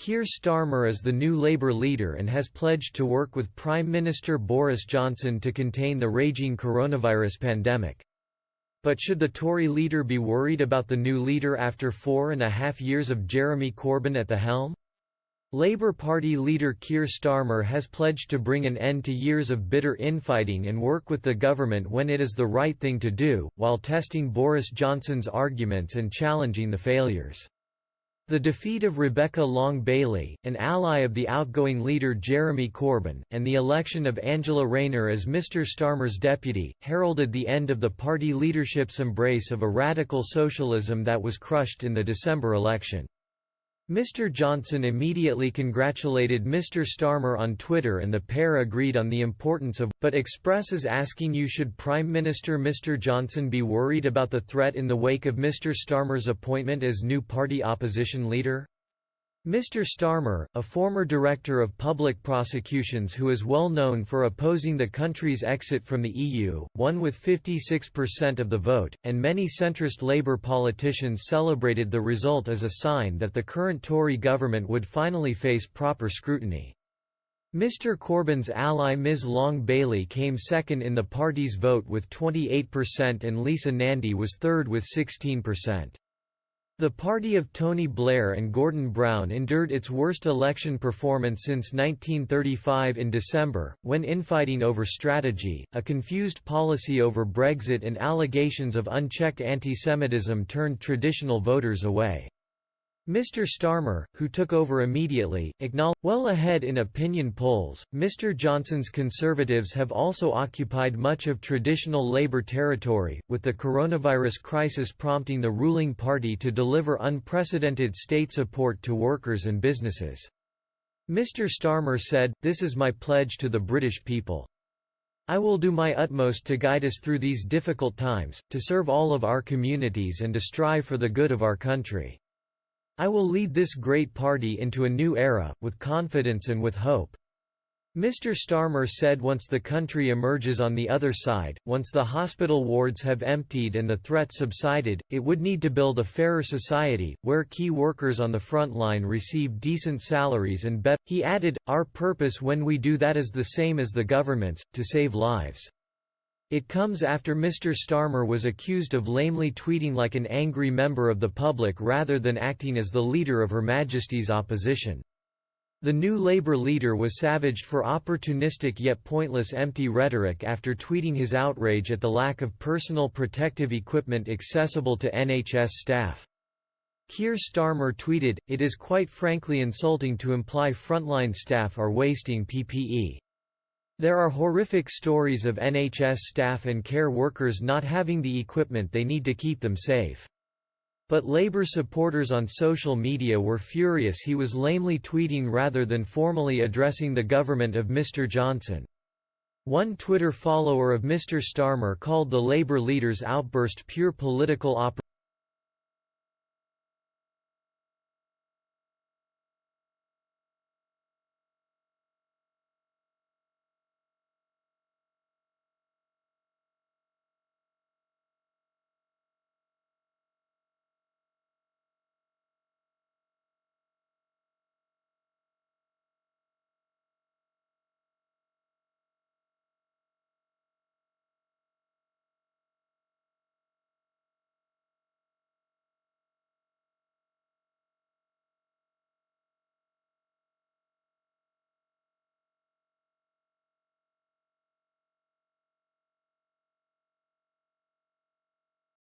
Keir Starmer is the new Labour leader and has pledged to work with Prime Minister Boris Johnson to contain the raging coronavirus pandemic. But should the Tory leader be worried about the new leader after 4.5 years of Jeremy Corbyn at the helm? Labour Party leader Keir Starmer has pledged to bring an end to years of bitter infighting and work with the government when it is the right thing to do, while testing Boris Johnson's arguments and challenging the failures. The defeat of Rebecca Long-Bailey, an ally of the outgoing leader Jeremy Corbyn, and the election of Angela Rayner as Mr Starmer's deputy, heralded the end of the party leadership's embrace of a radical socialism that was crushed in the December election. Mr Johnson immediately congratulated Mr Starmer on Twitter and the pair agreed on the importance of, but expresses asking you should Prime Minister Mr Johnson be worried about the threat in the wake of Mr Starmer's appointment as new party opposition leader? Mr Starmer, a former director of public prosecutions who is well known for opposing the country's exit from the EU, won with 56% of the vote, and many centrist Labour politicians celebrated the result as a sign that the current Tory government would finally face proper scrutiny. Mr Corbyn's ally Ms Long-Bailey came second in the party's vote with 28% and Lisa Nandy was third with 16%. The party of Tony Blair and Gordon Brown endured its worst election performance since 1935 in December, when infighting over strategy, a confused policy over Brexit and allegations of unchecked anti-Semitism turned traditional voters away. Mr Starmer, who took over immediately, acknowledged, well ahead in opinion polls. Mr Johnson's Conservatives have also occupied much of traditional Labour territory, with the coronavirus crisis prompting the ruling party to deliver unprecedented state support to workers and businesses. Mr Starmer said, "This is my pledge to the British people. I will do my utmost to guide us through these difficult times, to serve all of our communities and to strive for the good of our country. I will lead this great party into a new era, with confidence and with hope." Mr Starmer said once the country emerges on the other side, once the hospital wards have emptied and the threat subsided, it would need to build a fairer society, where key workers on the front line receive decent salaries and better. He added, "Our purpose when we do that is the same as the government's, to save lives." It comes after Mr Starmer was accused of lamely tweeting like an angry member of the public rather than acting as the leader of Her Majesty's opposition. The new Labour leader was savaged for opportunistic yet pointless empty rhetoric after tweeting his outrage at the lack of personal protective equipment accessible to NHS staff. Keir Starmer tweeted, "It is quite frankly insulting to imply frontline staff are wasting PPE. There are horrific stories of NHS staff and care workers not having the equipment they need to keep them safe." But Labour supporters on social media were furious he was lamely tweeting rather than formally addressing the government of Mr Johnson. One Twitter follower of Mr Starmer called the Labour leader's outburst pure political opportunism.